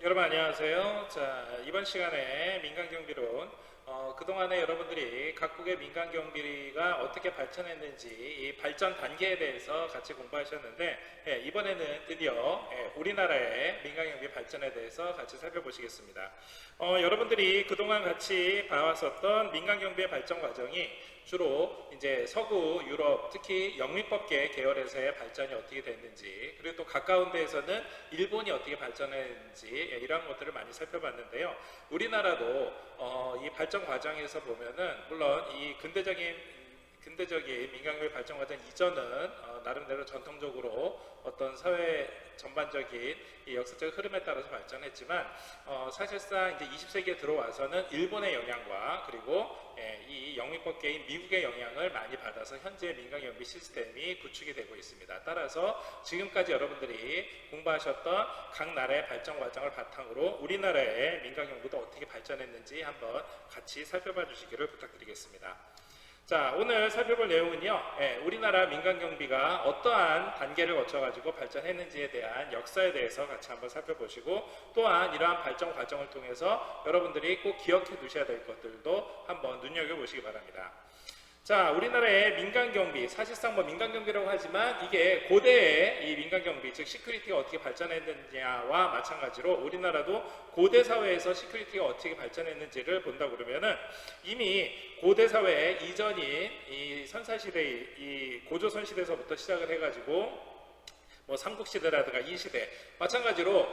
여러분 안녕하세요. 자, 이번 시간에 민간경비론 그동안에 여러분들이 각국의 민간경비가 어떻게 발전했는지 이 발전 단계에 대해서 같이 공부하셨는데 이번에는 드디어 우리나라의 민간경비 발전에 대해서 같이 살펴보시겠습니다. 여러분들이 그동안 같이 봐왔었던 민간경비의 발전 과정이 주로 이제 서구 유럽, 특히 영미법계 계열에서의 발전이 어떻게 됐는지, 그리고 또 가까운 데에서는 일본이 어떻게 발전했는지 이러한 것들을 많이 살펴봤는데요. 우리나라도 이 발전 과정에서 보면은 물론 이 근대적인 민간경비 발전 과정 이전은 나름대로 전통적으로 어떤 사회 전반적인 이 역사적 흐름에 따라서 발전했지만 사실상 이제 20세기에 들어와서는 일본의 영향과 그리고 이 영미법계인 미국의 영향을 많이 받아서 현재 민간경비 시스템이 구축이 되고 있습니다. 따라서 지금까지 여러분들이 공부하셨던 각 나라의 발전 과정을 바탕으로 우리나라의 민간경비도 어떻게 발전했는지 한번 같이 살펴봐 주시기를 부탁드리겠습니다. 자, 오늘 살펴볼 내용은요, 우리나라 민간경비가 어떠한 단계를 거쳐가지고 발전했는지에 대한 역사에 대해서 같이 한번 살펴보시고, 또한 이러한 발전 과정을 통해서 여러분들이 꼭 기억해 두셔야 될 것들도 한번 눈여겨보시기 바랍니다. 자, 우리나라의 민간경비, 사실상 뭐 민간경비라고 하지만 이게 고대의 이 민간경비, 즉 시큐리티가 어떻게 발전했느냐와 마찬가지로 우리나라도 고대 사회에서 시큐리티가 어떻게 발전했는지를 본다 그러면은 이미 고대 사회 이전인 이 선사시대, 이 고조선 시대에서부터 시작을 해가지고 뭐 삼국시대라든가 이 시대 마찬가지로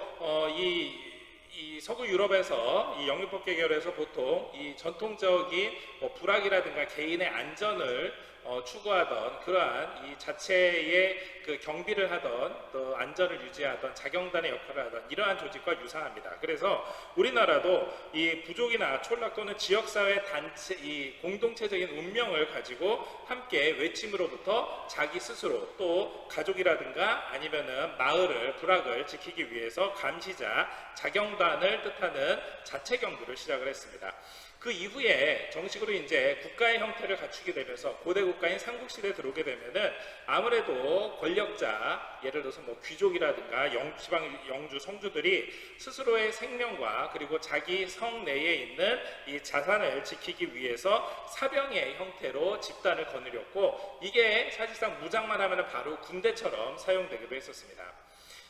이 서구 유럽에서 이 영미법 계열에서 보통 이 전통적인 뭐 불악이라든가 개인의 안전을 추구하던 그러한 이 자체의 그 경비를 하던 또 안전을 유지하던 자경단의 역할을 하던 이러한 조직과 유사합니다. 그래서 우리나라도 이 부족이나 촌락 또는 지역사회 단체 이 공동체적인 운명을 가지고 함께 외침으로부터 자기 스스로 또 가족이라든가 아니면은 마을을 불악을 지키기 위해서 감시자 자경단을 뜻하는 자체 경비를 시작을 했습니다. 그 이후에 정식으로 이제 국가의 형태를 갖추게 되면서 고대 국가인 삼국시대에 들어오게 되면은 아무래도 권력자, 예를 들어서 뭐 귀족이라든가 지방 영주, 성주들이 스스로의 생명과 그리고 자기 성 내에 있는 이 자산을 지키기 위해서 사병의 형태로 집단을 거느렸고, 이게 사실상 무장만 하면 바로 군대처럼 사용되기도 했었습니다.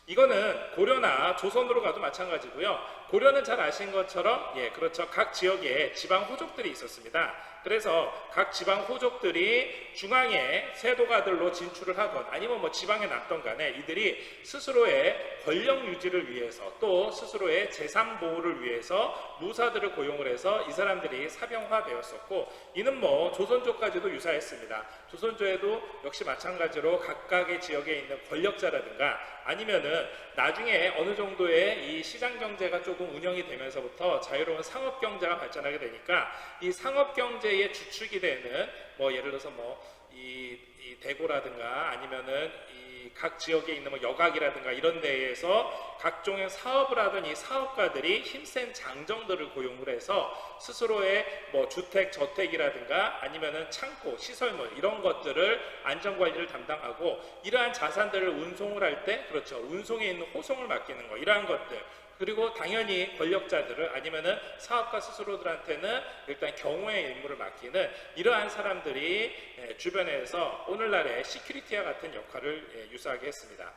이거는 고려나 조선으로 가도 마찬가지고요. 고려는 잘 아신 것처럼 그렇죠. 각 지역에 지방 호족들이 있었습니다. 그래서 각 지방 호족들이 중앙에 세도가들로 진출을 하건 아니면 뭐 지방에 놨던 간에 이들이 스스로의 권력 유지를 위해서 또 스스로의 재산 보호를 위해서 무사들을 고용을 해서 이 사람들이 사병화되었었고, 이는 뭐 조선조까지도 유사했습니다. 조선조에도 역시 마찬가지로 각각의 지역에 있는 권력자라든가 아니면은 나중에 어느 정도의 이 시장 경제가 조금 운영이 되면서부터 자유로운 상업 경제가 발전하게 되니까 이 상업 경제의 주축이 되는 뭐 예를 들어서 뭐 이 대고라든가 아니면은 이 각 지역에 있는 뭐 여각이라든가 이런 데에서 각종의 사업을 하던 이 사업가들이 힘센 장정들을 고용을 해서 스스로의 뭐 주택, 저택이라든가 아니면은 창고, 시설물 이런 것들을 안전관리를 담당하고, 이러한 자산들을 운송을 할 때 그렇죠. 운송에 있는 호송을 맡기는 거, 이러한 것들, 그리고 당연히 권력자들을 아니면은 사업가 스스로들한테는 일단 경호의 임무를 맡기는 이러한 사람들이 주변에서 오늘날의 시큐리티와 같은 역할을 유사하게 했습니다.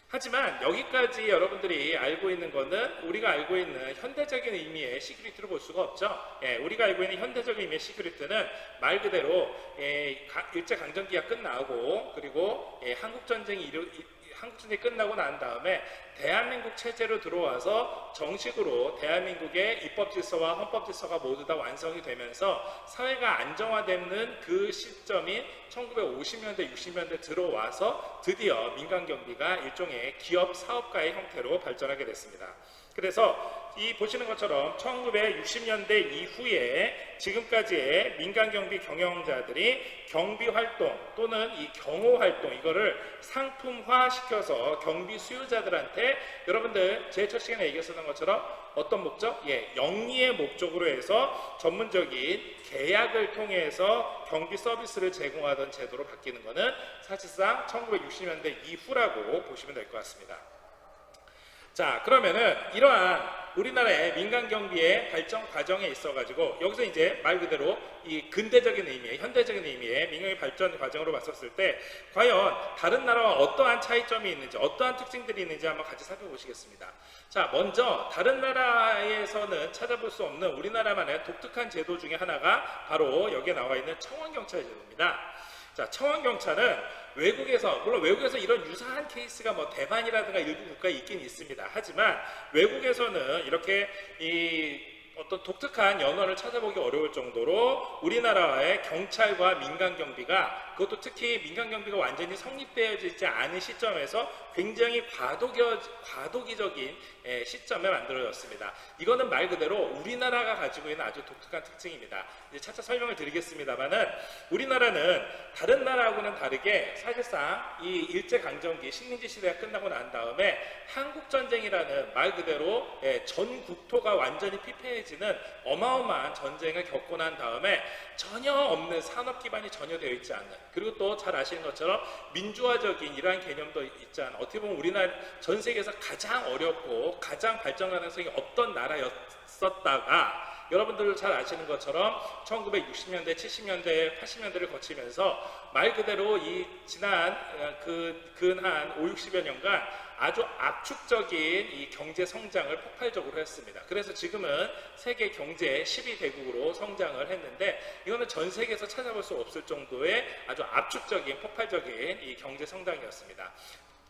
하지만 여기까지 여러분들이 알고 있는 것은 우리가 알고 있는 현대적인 의미의 시큐리티로 볼 수가 없죠. 우리가 알고 있는 현대적인 의미의 시큐리티는 말 그대로 일제강점기가 끝나고 그리고 한국전쟁이 끝나고 난 다음에 대한민국 체제로 들어와서 정식으로 대한민국의 입법질서와 헌법질서가 모두 다 완성이 되면서 사회가 안정화되는 그 시점인 1950년대, 60년대 들어와서 드디어 민간경비가 일종의 기업 사업가의 형태로 발전하게 됐습니다. 그래서 이 보시는 것처럼 1960년대 이후에 지금까지의 민간경비 경영자들이 경비활동 또는 이 경호활동 이거를 상품화시켜서 경비 수요자들한테, 여러분들 제 첫 시간에 얘기했었던 것처럼 어떤 목적? 영리의 목적으로 해서 전문적인 계약을 통해서 경비 서비스를 제공하던 제도로 바뀌는 것은 사실상 1960년대 이후라고 보시면 될 것 같습니다. 자, 그러면은 이러한 우리나라의 민간 경비의 발전 과정에 있어가지고 여기서 이제 말 그대로 이 근대적인 의미의 현대적인 의미의 민간의 발전 과정으로 봤었을 때 과연 다른 나라와 어떠한 차이점이 있는지 어떠한 특징들이 있는지 한번 같이 살펴보시겠습니다. 자, 먼저 다른 나라에서는 찾아볼 수 없는 우리나라만의 독특한 제도 중에 하나가 바로 여기에 나와 있는 청원경찰 제도입니다. 자, 청원경찰은 외국에서, 물론 외국에서 이런 유사한 케이스가 뭐 대만이라든가 일부 국가에 있긴 있습니다. 하지만 외국에서는 이렇게 어떤 독특한 연원을 찾아보기 어려울 정도로 우리나라의 경찰과 민간 경비가, 그것도 특히 민간 경비가 완전히 성립되어지지 않은 시점에서 굉장히 과도기적인 시점에 만들어졌습니다. 이거는 말 그대로 우리나라가 가지고 있는 아주 독특한 특징입니다. 이제 차차 설명을 드리겠습니다만은 우리나라는 다른 나라하고는 다르게 사실상 이 일제강점기 식민지 시대가 끝나고 난 다음에 한국전쟁이라는 말 그대로 전 국토가 완전히 피폐해지는 어마어마한 전쟁을 겪고 난 다음에 전혀 없는 산업 기반이 전혀 되어 있지 않는, 그리고 또 잘 아시는 것처럼 민주화적인 이러한 개념도 있지 않은, 어떻게 보면 우리나라 전 세계에서 가장 어렵고 가장 발전 가능성이 없던 나라였었다가 여러분들 잘 아시는 것처럼 1960년대, 70년대, 80년대를 거치면서 말 그대로 이 지난 근 한 5, 60여 년간 아주 압축적인 이 경제 성장을 폭발적으로 했습니다. 그래서 지금은 세계 경제 12대국으로 성장을 했는데 이거는 전 세계에서 찾아볼 수 없을 정도의 아주 압축적인 폭발적인 이 경제 성장이었습니다.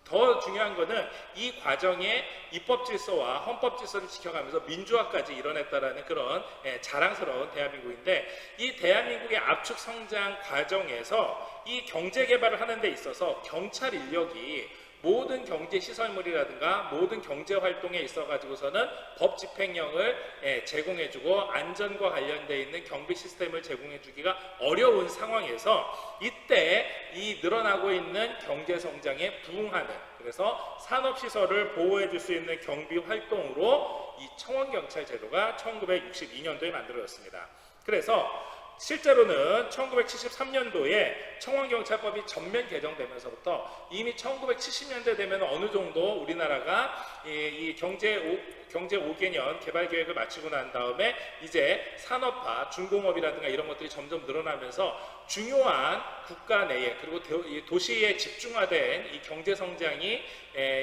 더 중요한 것은 이 과정에 입법 질서와 헌법 질서를 지켜가면서 민주화까지 이뤄냈다라는 그런 자랑스러운 대한민국인데, 이 대한민국의 압축 성장 과정에서 이 경제 개발을 하는 데 있어서 경찰 인력이 모든 경제 시설물이라든가 모든 경제 활동에 있어 가지고서는 법 집행령을 제공해주고 안전과 관련되어 있는 경비 시스템을 제공해주기가 어려운 상황에서 이때 이 늘어나고 있는 경제 성장에 부응하는, 그래서 산업 시설을 보호해 줄 수 있는 경비 활동으로 이 청원경찰 제도가 1962년도에 만들어졌습니다. 그래서 실제로는 1973년도에 청원경찰법이 전면 개정되면서부터 이미 1970년대 되면 어느 정도 우리나라가 이 경제 5개년 개발 계획을 마치고 난 다음에 이제 산업화, 중공업이라든가 이런 것들이 점점 늘어나면서 중요한 국가 내에, 그리고 도시에 집중화된 이 경제 성장이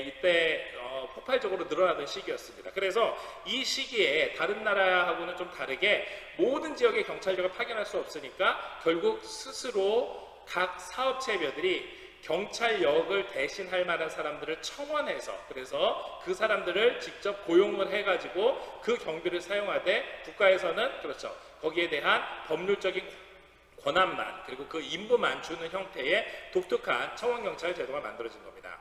이때 폭발적으로 늘어나던 시기였습니다. 그래서 이 시기에 다른 나라하고는 좀 다르게 모든 지역에 경찰력을 파견할 수 없으니까 결국 스스로 각 사업체별들이 경찰력을 대신할 만한 사람들을 청원해서, 그래서 그 사람들을 직접 고용을 해가지고 그 경비를 사용하되 국가에서는 그렇죠, 거기에 대한 법률적인 권한만, 그리고 그 임무만 주는 형태의 독특한 청원경찰 제도가 만들어진 겁니다.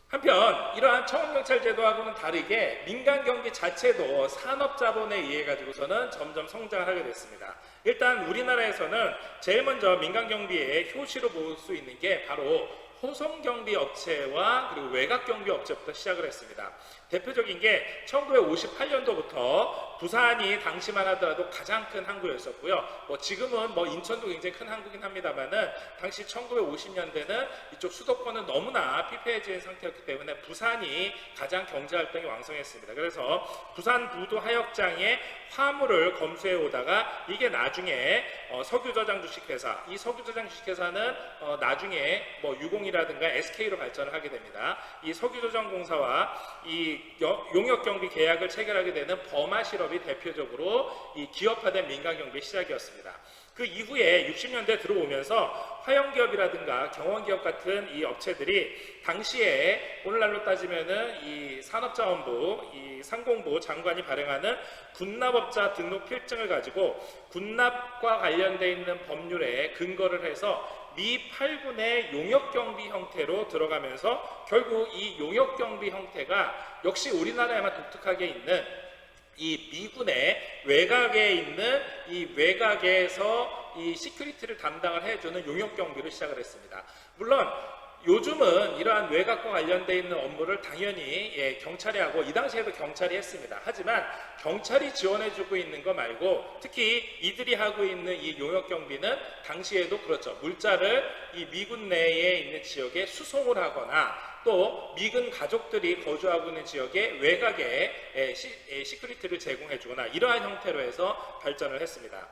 한편 이러한 청원경찰 제도하고는 다르게 민간경비 자체도 산업자본에 의해 가지고서는 점점 성장을 하게 됐습니다. 일단 우리나라에서는 제일 먼저 민간경비의 효시로 볼 수 있는 게 바로 호송경비 업체와 그리고 외곽경비 업체부터 시작을 했습니다. 대표적인 게 1958년도부터 부산이 당시만 하더라도 가장 큰 항구였었고요. 지금은 인천도 굉장히 큰 항구긴 합니다만은 당시 1950년대는 이쪽 수도권은 너무나 피폐해진 상태였기 때문에 부산이 가장 경제활동이 왕성했습니다. 그래서 부산 부두 하역장에 화물을 검수해 오다가 이게 나중에 석유저장 주식회사, 이 석유저장 주식회사는 나중에 유공이라든가 SK로 발전을 하게 됩니다. 이 석유저장공사와 이 용역경비 계약을 체결하게 되는 범하실업이 대표적으로 이 기업화된 민간경비의 시작이었습니다. 그 이후에 60년대 들어오면서 화영기업이라든가 경원기업 같은 이 업체들이 당시에 오늘날로 따지면은 이 산업자원부, 이 상공부 장관이 발행하는 군납업자 등록 필증을 가지고 군납과 관련되어 있는 법률에 근거를 해서 미 8군의 용역경비 형태로 들어가면서 결국 이 용역경비 형태가 역시 우리나라에만 독특하게 있는 이 미군의 외곽에 있는 이 외곽에서 이 시큐리티를 담당을 해주는 용역경비를 시작을 했습니다. 물론 요즘은 이러한 외곽과 관련되어 있는 업무를 당연히 경찰이 하고 이 당시에도 경찰이 했습니다. 하지만 경찰이 지원해주고 있는 거 말고 특히 이들이 하고 있는 이 용역경비는 당시에도 그렇죠. 물자를 이 미군 내에 있는 지역에 수송을 하거나 또 미군 가족들이 거주하고 있는 지역의 외곽에 시큐리티를 제공해주거나 이러한 형태로 해서 발전을 했습니다.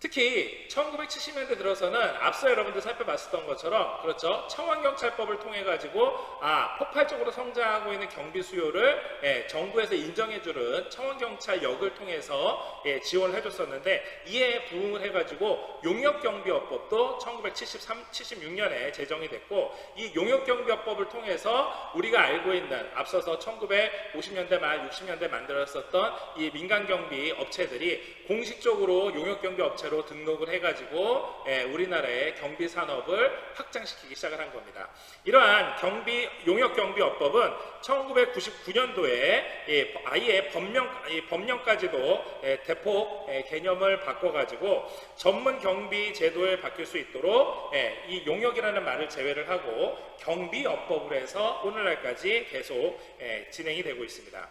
특히 1970년대 들어서는 앞서 여러분들 살펴봤었던 것처럼 그렇죠, 청원경찰법을 통해 가지고 폭발적으로 성장하고 있는 경비 수요를 정부에서 인정해주는 청원경찰역을 통해서 지원을 해줬었는데, 이에 부응을 해가지고 용역경비업법도 1976년에 제정이 됐고, 이 용역경비업법을 통해서 우리가 알고 있는 앞서서 1950년대 말 60년대 만들었었던 이 민간경비 업체들이 공식적으로 용역경비 업체로 등록을 해가지고 우리나라의 경비 산업을 확장시키기 시작을 한 겁니다. 이러한 용역경비업법은 1999년도에 아예 법령까지도 대폭 개념을 바꿔가지고 전문 경비 제도에 바뀔 수 있도록 이 용역이라는 말을 제외를 하고 경비업법으로 해서 오늘날까지 계속 진행이 되고 있습니다.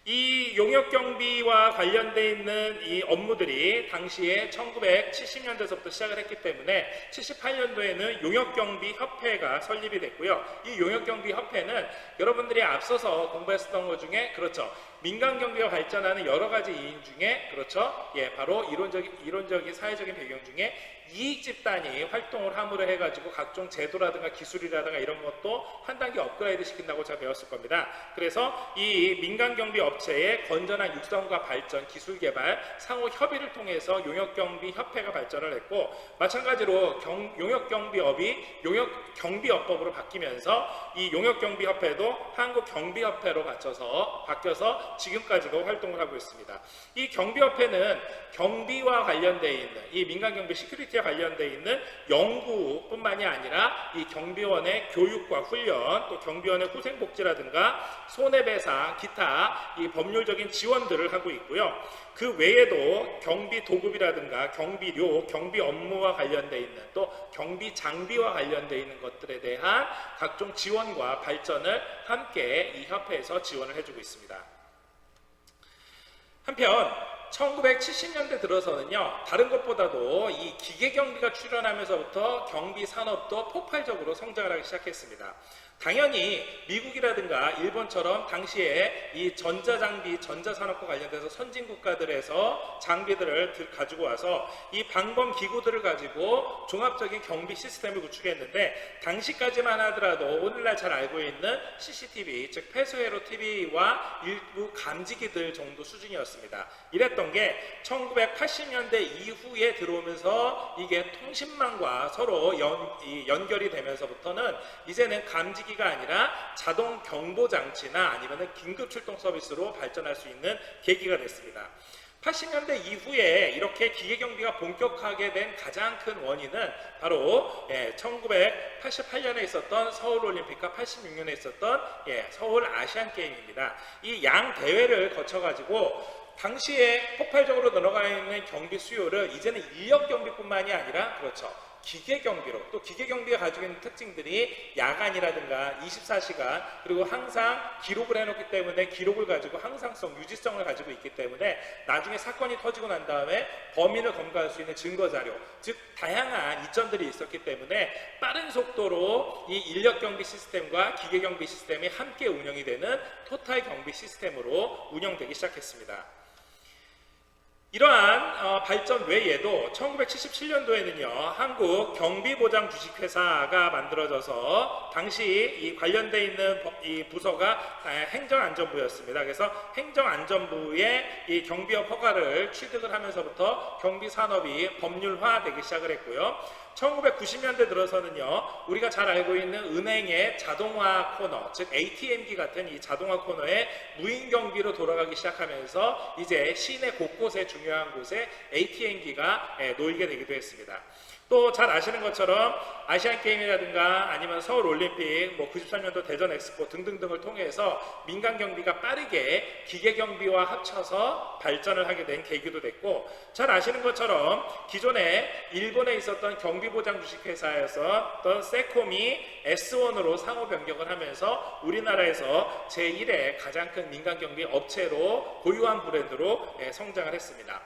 이 용역경비와 관련되어 있는 이 업무들이 당시에 1970년대서부터 시작을 했기 때문에 78년도에는 용역경비협회가 설립이 됐고요. 이 용역경비협회는 여러분들이 앞서서 공부했었던 것 중에 그렇죠, 민간경비가 발전하는 여러 가지 이인 중에 그렇죠, 바로 이론적인 사회적인 배경 중에 이익 집단이 활동을 함으로 해가지고 각종 제도라든가 기술이라든가 이런 것도 한 단계 업그레이드 시킨다고 제가 배웠을 겁니다. 그래서 이 민간경비 업체의 건전한 육성과 발전, 기술 개발, 상호 협의를 통해서 용역경비협회가 발전을 했고, 마찬가지로 용역경비업이 용역경비업법으로 바뀌면서 이 용역경비협회도 한국경비협회로 바뀌어서 지금까지도 활동을 하고 있습니다. 이 경비협회는 경비와 관련되어 있는 이 민간경비 시큐리티와 관련되어 있는 연구뿐만이 아니라 이 경비원의 교육과 훈련, 또 경비원의 후생복지라든가 손해배상, 기타 이 법률적인 지원들을 하고 있고요. 그 외에도 경비 도급이라든가 경비료, 경비 업무와 관련되어 있는 또 경비 장비와 관련되어 있는 것들에 대한 각종 지원과 발전을 함께 이 협회에서 지원을 해주고 있습니다. 한편 1970년대 들어서는요, 다른 것보다도 이 기계경비가 출현하면서부터 경비 산업도 폭발적으로 성장을 하기 시작했습니다. 당연히 미국이라든가 일본처럼 당시에 이 전자장비, 전자산업과 관련돼서 선진국가들에서 장비들을 가지고 와서 이 방범 기구들을 가지고 종합적인 경비 시스템을 구축했는데, 당시까지만 하더라도 오늘날 잘 알고 있는 CCTV, 즉 폐쇄회로 TV와 일부 감지기들 정도 수준이었습니다. 이랬던 게 1980년대 이후에 들어오면서 이게 통신망과 서로 연결이 되면서부터는 이제는 감지기가 아니라 자동 경보 장치나 아니면 긴급 출동 서비스로 발전할 수 있는 계기가 됐습니다. 80년대 이후에 이렇게 기계경비가 본격화하게 된 가장 큰 원인은 바로 1988년에 있었던 서울올림픽과 86년에 있었던 서울 아시안게임입니다. 이 양 대회를 거쳐가지고 당시에 폭발적으로 늘어가 있는 경비 수요를 이제는 인력경비뿐만이 아니라 그렇죠, 기계경비로, 또 기계경비가 가지고 있는 특징들이 야간이라든가 24시간 그리고 항상 기록을 해놓기 때문에 기록을 가지고 항상성, 유지성을 가지고 있기 때문에 나중에 사건이 터지고 난 다음에 범인을 검거할 수 있는 증거자료, 즉 다양한 이점들이 있었기 때문에 빠른 속도로 이 인력경비 시스템과 기계경비 시스템이 함께 운영이 되는 토탈 경비 시스템으로 운영되기 시작했습니다. 이러한 발전 외에도 1977년도에는요, 한국 경비보장 주식회사가 만들어져서 당시 이 관련되어 있는 이 부서가 행정안전부였습니다. 그래서 행정안전부의 이 경비업 허가를 취득을 하면서부터 경비산업이 법률화되기 시작을 했고요. 1990년대 들어서는요, 우리가 잘 알고 있는 은행의 자동화 코너, 즉 ATM기 같은 이 자동화 코너에 무인경비로 돌아가기 시작하면서 이제 시내 곳곳에 중요한 곳에 ATM기가 놓이게 되기도 했습니다. 또 잘 아시는 것처럼 아시안게임이라든가 아니면 서울올림픽, 93년도 대전 엑스포 등등등을 통해서 민간경비가 빠르게 기계경비와 합쳐서 발전을 하게 된 계기도 됐고, 잘 아시는 것처럼 기존에 일본에 있었던 경비보장 주식회사였던 세콤이 S1으로 상호 변경을 하면서 우리나라에서 제1의 가장 큰 민간경비 업체로 고유한 브랜드로 성장을 했습니다.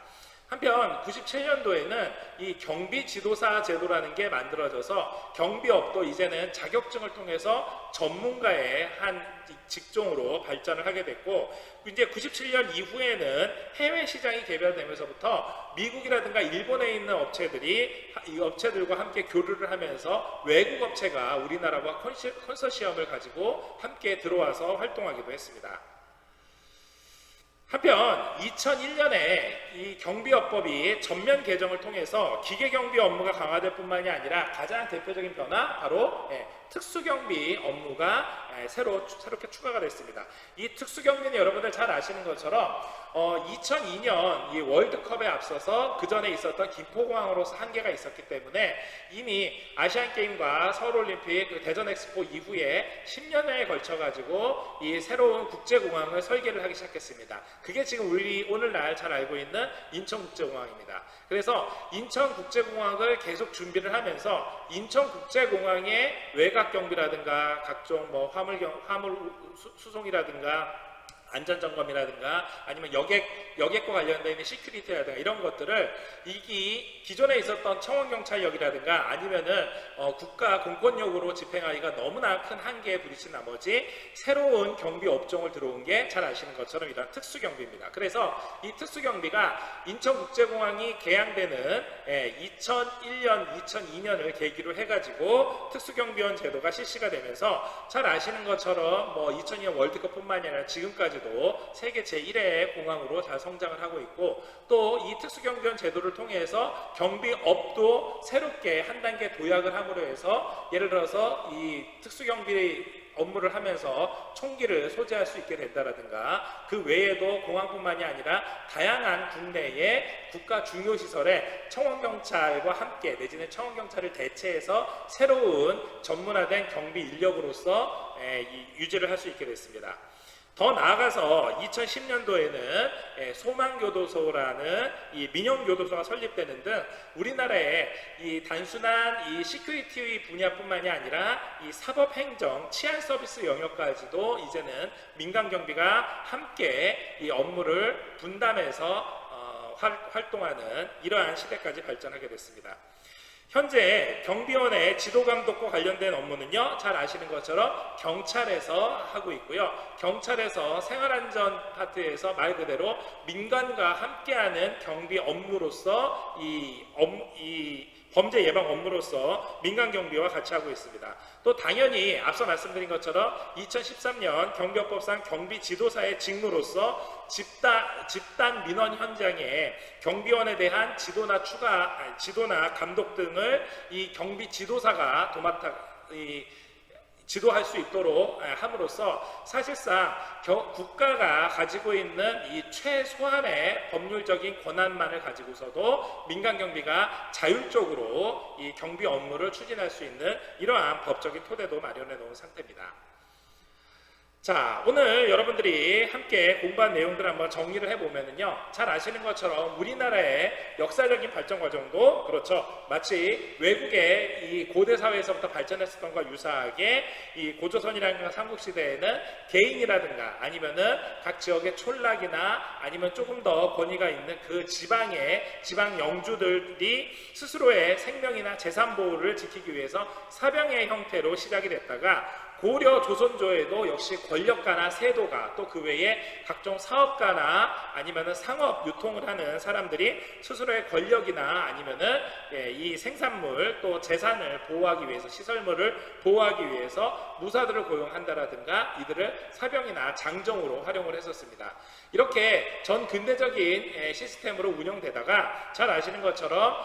한편 97년도에는 이 경비 지도사 제도라는 게 만들어져서 경비업도 이제는 자격증을 통해서 전문가의 한 직종으로 발전을 하게 됐고, 이제 97년 이후에는 해외 시장이 개발되면서부터 미국이라든가 일본에 있는 업체들이 이 업체들과 함께 교류를 하면서 외국 업체가 우리나라와 컨소시엄을 가지고 함께 들어와서 활동하기도 했습니다. 한편 2001년에 이 경비업법이 전면 개정을 통해서 기계경비 업무가 강화될 뿐만이 아니라 가장 대표적인 변화, 바로 특수경비 업무가 새롭게 추가가 됐습니다. 이 특수경비는 여러분들 잘 아시는 것처럼 2002년 이 월드컵에 앞서서 그 전에 있었던 김포공항으로서 한계가 있었기 때문에 이미 아시안게임과 서울올림픽, 대전엑스포 이후에 10년에 걸쳐 가지고 이 새로운 국제공항을 설계를 하기 시작했습니다. 그게 지금 우리 오늘날 잘 알고 있는 인천국제공항입니다. 그래서 인천국제공항을 계속 준비를 하면서 인천국제공항의 외곽경비라든가 각종 화물 수송이라든가 안전점검이라든가 아니면 여객과 관련되어 있는 시큐리티라든가 이런 것들을 기존에 있었던 청원경찰력이라든가 아니면은 국가 공권력으로 집행하기가 너무나 큰 한계에 부딪힌 나머지 새로운 경비 업종을 들어온 게 잘 아시는 것처럼 이런 특수경비입니다. 그래서 이 특수경비가 인천국제공항이 개항되는 2001년, 2002년을 계기로 해가지고 특수경비원 제도가 실시가 되면서 잘 아시는 것처럼 2002년 월드컵뿐만이 아니라 지금까지도 세계 제1의 공항으로 잘 성장을 하고 있고, 또 이 특수경비원 제도를 통해서 경비업도 새롭게 한 단계 도약을 함으로 해서 예를 들어서 이 특수경비 업무를 하면서 총기를 소지할 수 있게 된다라든가 그 외에도 공항뿐만이 아니라 다양한 국내의 국가 중요시설에 청원경찰과 함께 내지는 청원경찰을 대체해서 새로운 전문화된 경비 인력으로서 유지를 할 수 있게 됐습니다. 더 나아가서 2010년도에는 소망교도소라는 이 민영교도소가 설립되는 등 우리나라의 이 단순한 이 시큐리티 분야뿐만이 아니라 이 사법행정, 치안서비스 영역까지도 이제는 민간경비가 함께 이 업무를 분담해서 활동하는 이러한 시대까지 발전하게 됐습니다. 현재 경비원의 지도감독과 관련된 업무는요, 잘 아시는 것처럼 경찰에서 하고 있고요. 경찰에서 생활안전 파트에서 말 그대로 민간과 함께하는 경비 업무로서 이 범죄 예방 업무로서 민간경비와 같이 하고 있습니다. 또 당연히 앞서 말씀드린 것처럼 2013년 경비업법상 경비지도사의 직무로서 집단 민원 현장에 경비원에 대한 지도나 감독 등을 이 경비지도사가 지도할 수 있도록 함으로써 사실상 국가가 가지고 있는 이 최소한의 법률적인 권한만을 가지고서도 민간경비가 자율적으로 이 경비 업무를 추진할 수 있는 이러한 법적인 토대도 마련해 놓은 상태입니다. 자, 오늘 여러분들이 함께 공부한 내용들을 한번 정리를 해보면요, 잘 아시는 것처럼 우리나라의 역사적인 발전 과정도 그렇죠. 마치 외국의 이 고대 사회에서부터 발전했었던 것과 유사하게 이 고조선이라든가 삼국시대에는 개인이라든가 아니면은 각 지역의 촌락이나 아니면 조금 더 권위가 있는 그 지방의 지방 영주들이 스스로의 생명이나 재산 보호를 지키기 위해서 사병의 형태로 시작이 됐다가 고려 조선조에도 역시 권력가나 세도가 또 그 외에 각종 사업가나 아니면은 상업 유통을 하는 사람들이 스스로의 권력이나 아니면은 이 생산물 또 재산을 보호하기 위해서 시설물을 보호하기 위해서 무사들을 고용한다라든가 이들을 사병이나 장정으로 활용을 했었습니다. 이렇게 전 근대적인 시스템으로 운영되다가 잘 아시는 것처럼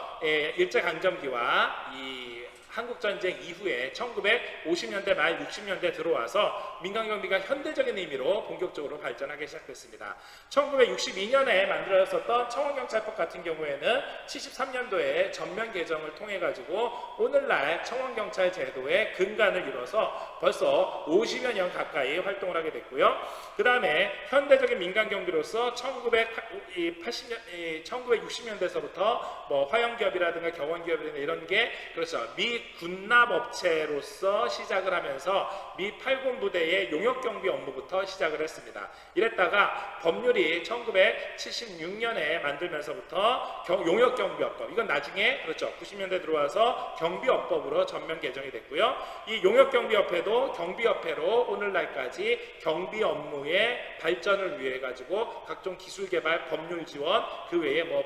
일제강점기와 이 한국전쟁 이후에 1950년대 말 60년대 들어와서 민간경비가 현대적인 의미로 본격적으로 발전하기 시작됐습니다. 1962년에 만들어졌던 청원경찰법 같은 경우에는 73년도에 전면 개정을 통해 가지고 오늘날 청원경찰 제도의 근간을 이뤄서 벌써 50여 년 가까이 활동을 하게 됐고요. 그 다음에 현대적인 민간경비로서 1960년대서부터 화영기업이라든가 경원기업이라든가 이런 게 그렇죠. 미 미 군납업체로서 시작을 하면서 미 8군 부대의 용역경비 업무부터 시작을 했습니다. 이랬다가 법률이 1976년에 만들면서부터 용역경비업법, 이건 나중에 그렇죠 90년대 들어와서 경비업법으로 전면 개정이 됐고요. 이 용역경비협회도 경비협회로 오늘날까지 경비 업무의 발전을 위해 가지고 각종 기술 개발, 법률 지원, 그 외에 뭐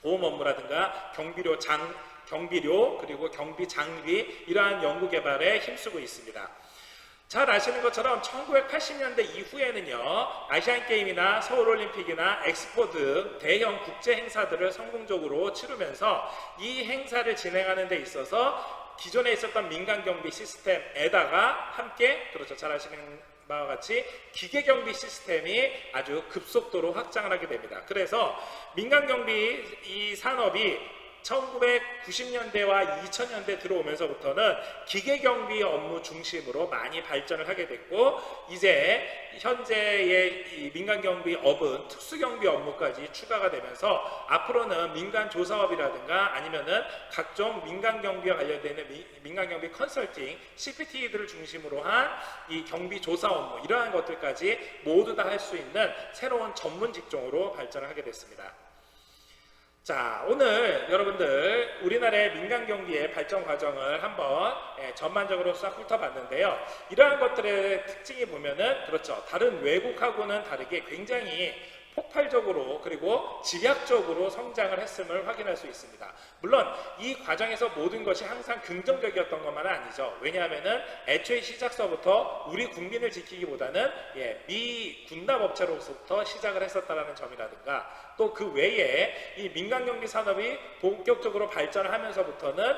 보험 업무라든가 경비료 그리고 경비 장비 이러한 연구 개발에 힘쓰고 있습니다. 잘 아시는 것처럼 1980년대 이후에는요, 아시안 게임이나 서울올림픽이나 엑스포 등 대형 국제 행사들을 성공적으로 치르면서 이 행사를 진행하는 데 있어서 기존에 있었던 민간 경비 시스템에다가 함께 그렇죠, 잘 아시는 바와 같이 기계 경비 시스템이 아주 급속도로 확장을 하게 됩니다. 그래서 민간 경비 이 산업이 1990년대와 2000년대 들어오면서부터는 기계경비 업무 중심으로 많이 발전을 하게 됐고, 이제 현재의 이 민간경비 업은 특수경비 업무까지 추가가 되면서 앞으로는 민간조사업이라든가 아니면은 각종 민간경비와 관련되는 민간경비 컨설팅, CPT들을 중심으로 한 이 경비조사 업무, 이러한 것들까지 모두 다 할 수 있는 새로운 전문 직종으로 발전을 하게 됐습니다. 자, 오늘 여러분들 우리나라의 민간경비의 발전 과정을 한번 전반적으로 싹 훑어봤는데요. 이러한 것들의 특징이 보면은 그렇죠, 다른 외국하고는 다르게 굉장히 폭발적으로 그리고 집약적으로 성장을 했음을 확인할 수 있습니다. 물론 이 과정에서 모든 것이 항상 긍정적이었던 것만은 아니죠. 왜냐하면은 애초에 시작서부터 우리 국민을 지키기보다는 미 군납업체로부터 시작을 했었다라는 점이라든가, 또 그 외에 이 민간경비 산업이 본격적으로 발전을 하면서부터는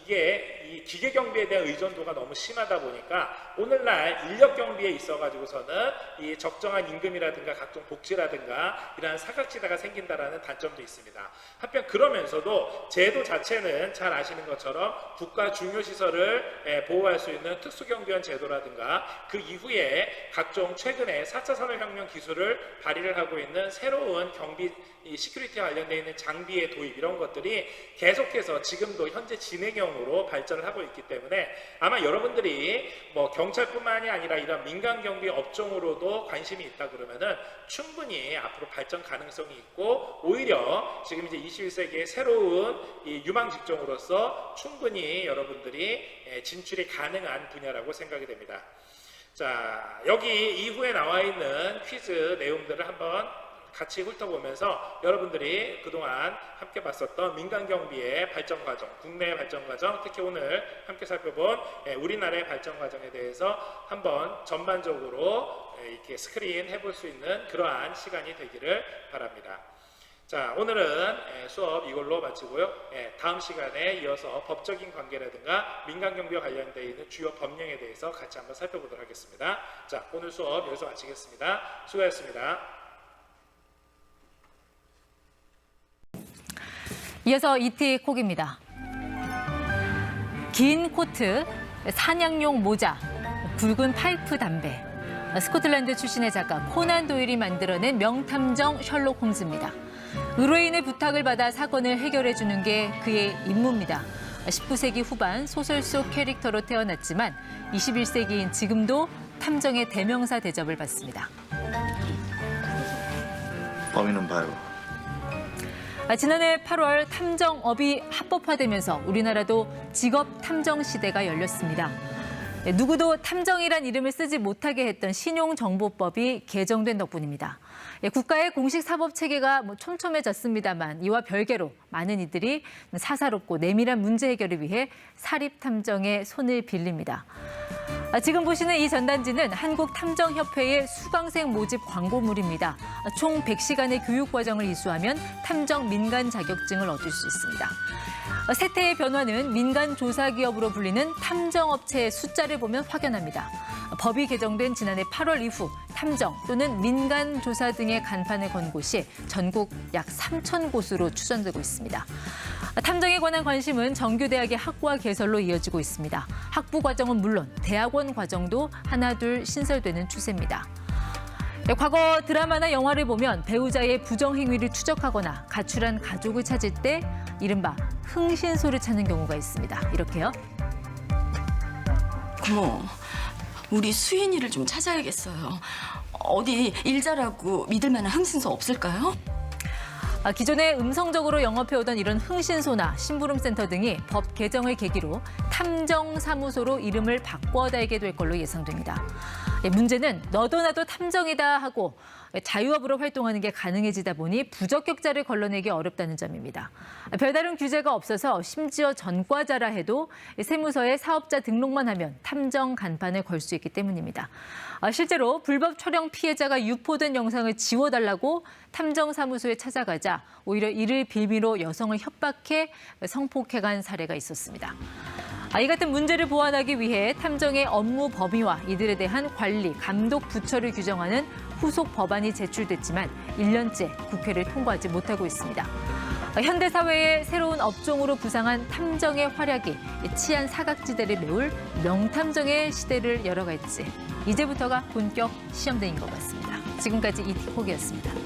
이 기계경비에 대한 의존도가 너무 심하다 보니까 오늘날 인력경비에 있어가지고서는 이 적정한 임금이라든가 각종 복지라든가 이러한 사각지대가 생긴다라는 단점도 있습니다. 한편 그러면서도 제도 자체는 잘 아시는 것처럼 국가 중요시설을 보호할 수 있는 특수경비원 제도라든가 그 이후에 각종 최근에 4차 산업혁명 기술을 발휘를 하고 있는 새로운 경비 이 시큐리티와 관련되어 있는 장비의 도입, 이런 것들이 계속해서 지금도 현재 진행형으로 발전을 하고 있기 때문에 아마 여러분들이 뭐 경찰뿐만이 아니라 이런 민간경비 업종으로도 관심이 있다 그러면은 충분히 앞으로 발전 가능성이 있고, 오히려 지금 이제 21세기의 새로운 이 유망 직종으로서 충분히 여러분들이 진출이 가능한 분야라고 생각이 됩니다. 자, 여기 이후에 나와 있는 퀴즈 내용들을 한번 같이 훑어보면서 여러분들이 그동안 함께 봤었던 민간경비의 발전 과정, 국내의 발전 과정, 특히 오늘 함께 살펴본 우리나라의 발전 과정에 대해서 한번 전반적으로 이렇게 스크린 해볼 수 있는 그러한 시간이 되기를 바랍니다. 자, 오늘은 수업 이걸로 마치고요. 다음 시간에 이어서 법적인 관계라든가 민간경비와 관련되어 있는 주요 법령에 대해서 같이 한번 살펴보도록 하겠습니다. 자, 오늘 수업 여기서 마치겠습니다. 수고하셨습니다. 이어서 이티 콕입니다. 긴 코트, 사냥용 모자, 붉은 파이프 담배. 스코틀랜드 출신의 작가 코난 도일이 만들어낸 명탐정 셜록 홈즈입니다. 의뢰인의 부탁을 받아 사건을 해결해주는 게 그의 임무입니다. 19세기 후반 소설 속 캐릭터로 태어났지만 21세기인 지금도 탐정의 대명사 대접을 받습니다. 범인은 바로 지난해 8월 탐정업이 합법화되면서 우리나라도 직업 탐정 시대가 열렸습니다. 누구도 탐정이란 이름을 쓰지 못하게 했던 신용정보법이 개정된 덕분입니다. 국가의 공식 사법 체계가 촘촘해졌습니다만 이와 별개로 많은 이들이 사사롭고 내밀한 문제 해결을 위해 사립탐정의 손을 빌립니다. 지금 보시는 이 전단지는 한국탐정협회의 수강생 모집 광고물입니다. 총 100시간의 교육 과정을 이수하면 탐정 민간 자격증을 얻을 수 있습니다. 세태의 변화는 민간 조사 기업으로 불리는 탐정업체의 숫자를 보면 확연합니다. 법이 개정된 지난해 8월 이후 탐정 또는 민간 조사 등의 간판을 건 곳이 전국 약 3,000곳으로 추정되고 있습니다. 탐정에 관한 관심은 정규대학의 학과 개설로 이어지고 있습니다. 학부 과정은 물론 대학원 과정도 하나둘 신설되는 추세입니다. 과거 드라마나 영화를 보면 배우자의 부정행위를 추적하거나 가출한 가족을 찾을 때 이른바 흥신소를 찾는 경우가 있습니다. 이렇게요. 고모, 우리 수인이를 좀 찾아야겠어요. 어디 일 잘하고 믿을 만한 흥신소 없을까요? 기존에 음성적으로 영업해오던 이런 흥신소나 심부름센터 등이 법 개정을 계기로 탐정사무소로 이름을 바꿔 달게 될 걸로 예상됩니다. 문제는 너도 나도 탐정이다 하고 자유업으로 활동하는 게 가능해지다 보니 부적격자를 걸러내기 어렵다는 점입니다. 별다른 규제가 없어서 심지어 전과자라 해도 세무서에 사업자 등록만 하면 탐정 간판을 걸 수 있기 때문입니다. 실제로 불법 촬영 피해자가 유포된 영상을 지워달라고 탐정사무소에 찾아가자 오히려 이를 빌미로 여성을 협박해 성폭행한 사례가 있었습니다. 이 같은 문제를 보완하기 위해 탐정의 업무 범위와 이들에 대한 관리, 감독 부처를 규정하는 후속 법안이 제출됐지만 1년째 국회를 통과하지 못하고 있습니다. 현대 사회의 새로운 업종으로 부상한 탐정의 활약이 치안 사각지대를 메울 명탐정의 시대를 열어갈지 이제부터가 본격 시험대인 것 같습니다. 지금까지 이티콕이었습니다.